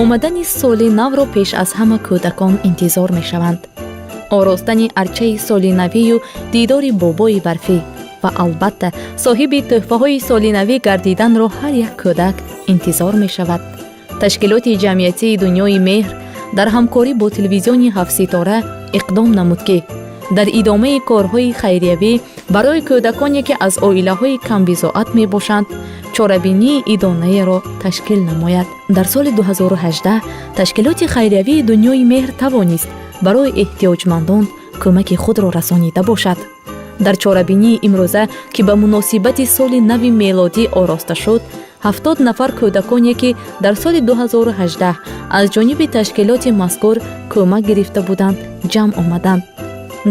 омадани соли навро пеш аз ҳама кӯдакон интизор мешаванд. оростани арчаи соли навию дидори бобои барфӣ ва албатта соҳиби тӯҳфаҳои соли навӣ гардиданро ҳар як кӯдак интизор мешавад. ташкилоти ҷамъиятии дунёи меҳр дар ҳамкорӣ бо телевизиони ҳафтситора иқдом намуд ки дар идомаи корҳои хайриявӣ барои кӯдаконе ки аз оилаҳои камбизоат мебошанд чорабинии идонаеро ташкил намояд. дар соли 2018 ташкилоти хайриявии дунёи меҳр тавонист барои эҳтиёҷмандон кӯмаки худро расонида бошад. дар чорабинии имрӯза ки ба муносибати соли нави мелодӣ ороста шуд, 70 нафар кӯдаконе ки дар соли 2018 аз ҷониби ташкилоти мазкур кӯмак гирифта буданд ҷамъ омаданд.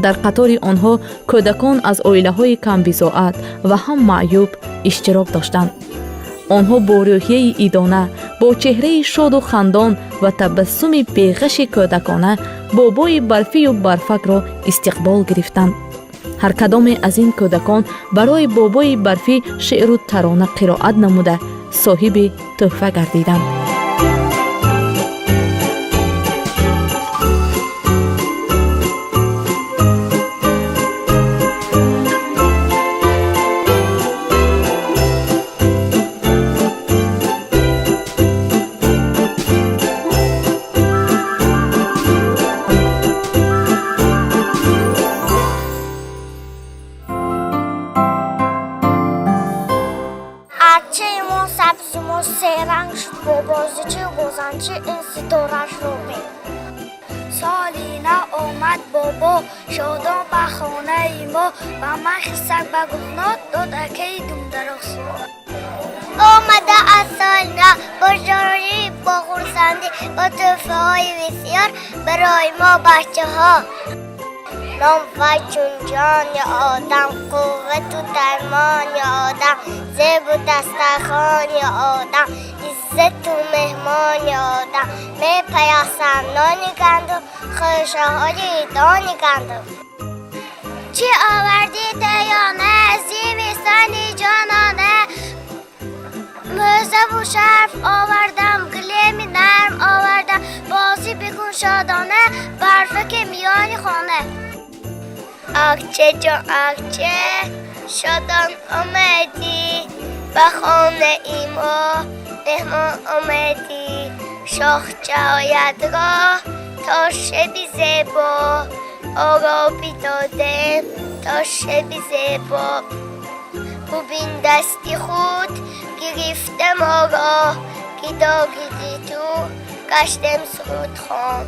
дар қатори онҳо кӯдакон аз оилаҳои камбизоат ва ҳам маъюб иштирок доштанд. онҳо бо рӯҳияи идона, бо чеҳраи шоду хандон ва табассуми беғаши кӯдакона бобои барфию барфакро истиқбол гирифтанд. ҳар кадоме аз ин кӯдакон барои бобои барфӣ шеъру тарона қироат намуда соҳиби тӯҳфа гардиданд. سرنگ شد با بازیچه و گزنچه این ستارش رو می سالی نه آمد بابا شادان به خانه ما و من خسک به گفنات دادکه دوم دراز آمده از سال نه با جاری با خورسندی با تحفه های بسیار برای ما بچه ها نام و چون جان یا آدم قوت و درمان یا آدم زیب و دسترخوان یا آدم عزت و مهمان یا آدم می پیاسم نانی گندم خوشه های دانی گندم چی آوردی دیانه زیویستانی جانانه موزه و شرف آوردم گلیمی نرم آوردم بازی بکن شادانه برفه که میانی خانه آکچه جان آکچه شادان آمدی به خانه ایما مهمان آمدی شاخچه یادگاه تا شبی زیبا آرابی دادم تا شبی زیبا ببین دستی خود گرفتم آرا گیدا گیدی تو گشتم سرود خان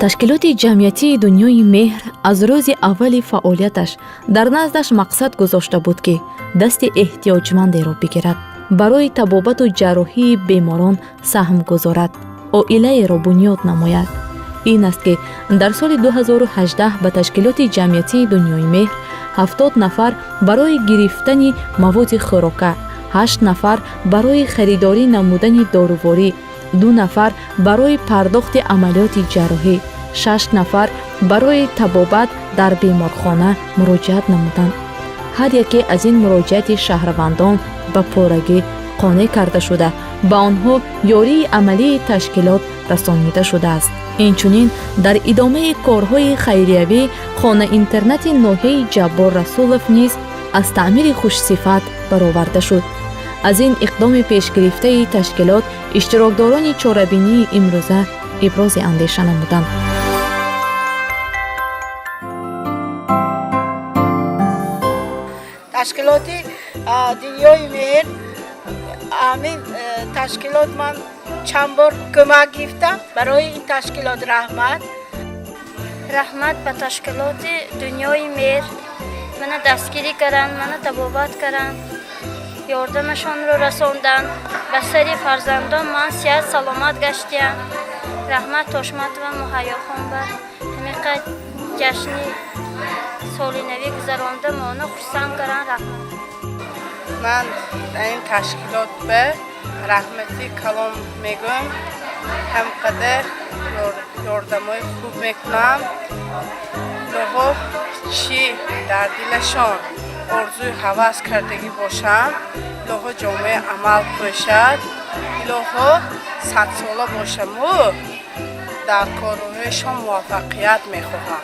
ташкилоти ҷамъиятии дунёи меҳр аз рӯзи аввали фаъолияташ дар наздаш мақсад гузошта буд ки дасти эҳтиёҷмандеро бигирад, барои табобату ҷарроҳии беморон саҳм гузорад, оилаеро бунёд намояд. ин аст ки дар соли 2018 ба ташкилоти ҷамъиятии дунёи меҳр 70 нафар барои гирифтани маводи хӯрока, 8 нафар барои харидорӣ намудани доруворӣ, 2 нафар барои пардохти амалиёти ҷарроҳӣ, 6 нафар барои табобат дар беморхона муроҷиат намуданд. ҳар яке аз ин муроҷиати шаҳрвандон ба порагӣ қонеъ карда шуда ба онҳо ёрии амалии ташкилот расонида шудааст. инчунин дар идомаи корҳои хайриявӣ хона интернати ноҳияи ҷаббор расулов низ аз таъмири хушсифат бароварда шуд. аз ин иқдоми пешгирифтаи ташкилот иштирокдорони чорабинии имрӯза ибрози андеша намуданд. ташкилоти дунёи меҳр амин ташкилот ман чанд бор кӯмак гирифтам. барои ин ташкилот раҳмат. раҳмат ба ташкилоти дунёи меҳр мана дастгирӣ карданд, мана табобат карданд, ёрдамашонро расонданд. ба сари фарзандон ман сиҳат саломат гаштиям. раҳмат тошматова муҳайёхон ба ҳамиқа ҷашни соли навӣ гузаронда моно хурсанд карданд. раҳмат. ман дар ин ташкилот ба раҳмати калом мегӯям. ҳамқадар ёрдамои хуб мекунам. иноҳо чӣ дар дилашон орзуи ҳавас кардагӣ бошам. Илоҳо ҷомеа амал кӯшад. Илоҳо садсола бошаму дар корҳояшон муваффақият мехоҳам.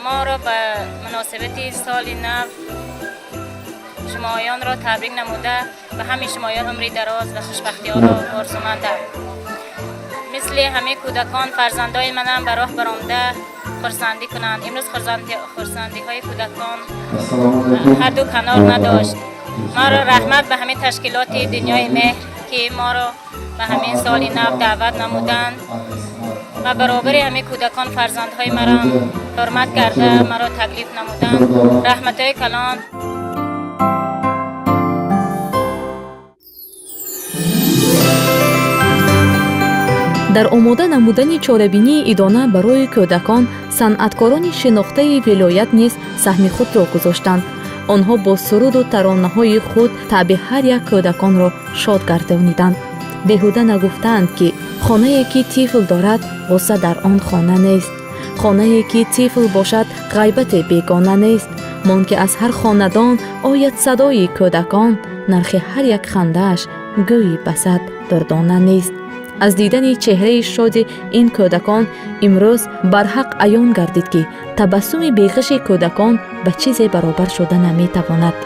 моро ба муносибати соли нав шумоёнро табрик намуда ба ҳамаи шумоён умри дароз ва хушбахтиёро орзумандам. мисли ҳамаи кӯдакон фарзандои манам ба роҳ баромда хурсандӣ кунанд. имрӯз хурсандиҳои кӯдакон ҳарду канор надошт. маро раҳмат ба ҳамаи ташкилоти Дунёи Меҳр ки моро ба ҳамаи соли нав даъват намуданд ва баробари ҳамаи кӯдакон фарзандҳои маро ҳурмат карда маро таклиф намуданд. раҳматҳои калон. дар омода намудани чорабинии идона барои кӯдакон санъаткорони шинохтаи вилоят низ саҳми худро гузоштанд. онҳо бо суруду таронаҳои худ таъби ҳар як кӯдаконро шод гардониданд. беҳуда нагуфтаанд ки хонае ки тифл дорад ғусса дар он хона нест. хонае ки тифл бошад ғайбате бегона нест. мон ки аз ҳар хонадон ояд садои кӯдакон, нархи ҳар як хандааш гӯи басад дурдона нест. аз дидани чеҳраи шоди ин кӯдакон имрӯз барҳақ аён гардид ки табассуми беғиши кӯдакон ба чизе баробар шуда наметавонад.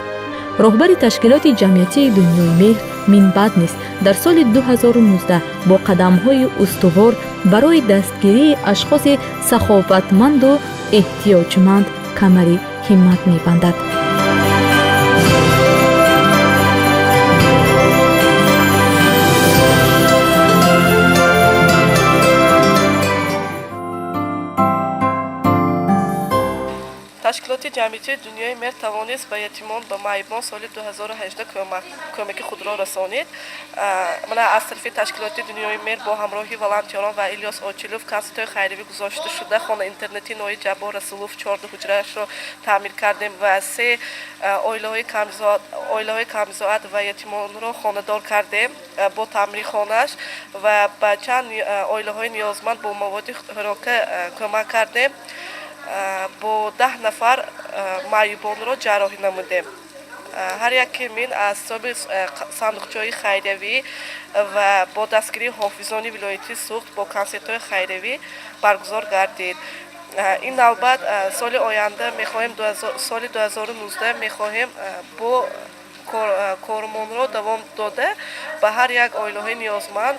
роҳбари ташкилоти ҷамъиятии Дунёи Меҳр Минбаъд низ дар соли 2019 бо қадамҳои устувор барои дастгирии ашхоси саховатманду эҳтиёҷманд камари ҳиммат мебандад. ташкилоти ҷамъиятии Дунёи Меҳр тавонист ба ятимон ба майбон соли 2018 кӯмаки худро расонид. мана аз тарафи ташкилоти Дунёи Меҳр бо ҳамроҳи волонтерон ва Илёс Очилов консертҳои хайривӣ гузошта шуда хона интернети нои Ҷаббор Расулов 14 ҳуҷраашро таъмир кардем ва 3 оилаҳои камзоат ва ятимонро хонадор кардем бо таъмири хонааш ва ба чанд оилаҳои ниёзманд бо маводи хӯрока кӯмак кардем. бо 10 нафар майбонро ҷарроҳӣ намудем. ҳар яке мин аз соби сандуқчаҳои хайриявӣ ва бо дастгирии ҳофизони вилоятии Суғд бо консертҳои хайриявӣ баргузор гардид. ин албат соли оянда мехоҳем соли 2019 мехоҳем бо кормонро давом дода ба ҳар як оилаҳои ниёзманд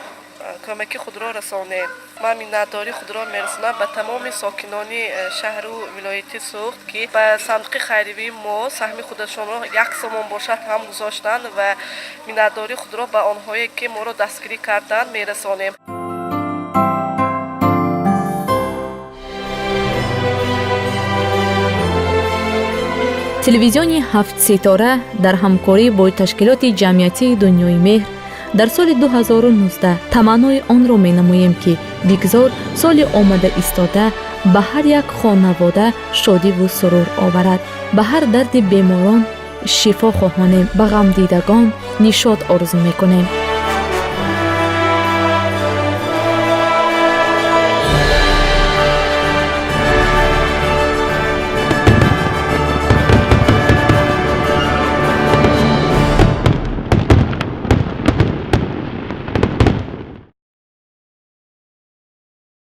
кӯмаки худро расонем. ман миннатдории худро мерасонам ба тамоми сокинони шаҳру вилояти Суғд ки ба сандуқи хайривии мо саҳми худашонро 1 сомон бошад ҳам гузоштанд ва миннатдории худро ба онҳое ки моро дастгирӣ карданд мерасонем. телевизиони 7 ситора дар ҳамкорӣ бо ташкилоти ҷамъиятии Дунёи Меҳр дар соли 2019 таманнои онро менамоем ки бигзор соли омада истода ба ҳар як хонавода шодиву сурур оварад. ба ҳар дарди беморон шифо хоҳонем, ба ғамдидагон нишод орзу мекунем.